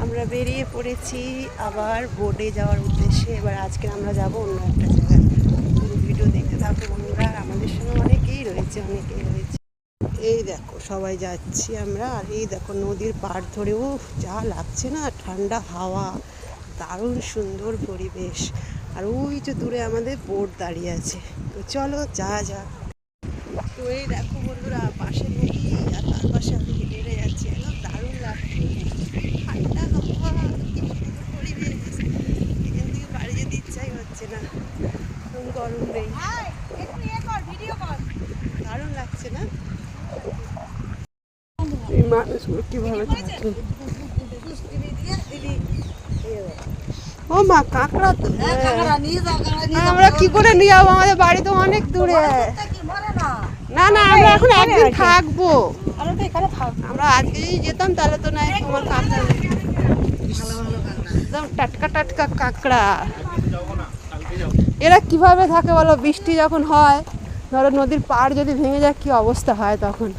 আমরা বেরিয়ে পড়েছি আবার বোটে যাওয়ার উদ্দেশ্যে। এবার আজকে আমরা যাব অন্য একটা জায়গায়। ভিডিও দেখতে থাকো বন্ধুরা। আর আমাদের সঙ্গে অনেকেই রয়েছে। এই দেখো সবাই যাচ্ছি আমরা। আর এই দেখো নদীর পাড় ধরেও যা লাগছে না, ঠান্ডা হাওয়া, দারুণ সুন্দর পরিবেশ। আর ওই যে দূরে আমাদের বোট দাঁড়িয়ে আছে। তো চলো যা। তো এই দেখো বন্ধুরা, পাশে নদী আর তার পাশে আমি হেঁটে হেঁটে যাচ্ছি। একদম দারুণ লাগছে, ঠান্ডা হাওয়া, কি সুন্দর পরিবেশ। এখান থেকে বাড়ি যেতে ইচ্ছাই হচ্ছে না, একদম গরম নেই, দারুণ লাগছে না? এই মানুষগুলো কিভাবে থাকে। ও মা, কাঁকড়া তো। আমরা কি করে নিয়ে যাবো? আমাদের বাড়ি তো অনেক দূরে। না আমরা এখন একদিন থাকবো। আমরা আজকে যদি যেতাম তাহলে তো নাই তোমার কাঁকড়া, একদম টাটকা কাঁকড়া। এরা কিভাবে থাকে বলো? বৃষ্টি যখন হয়, ধরো নদীর পাড় যদি ভেঙে যায় কি অবস্থা হয় তখন।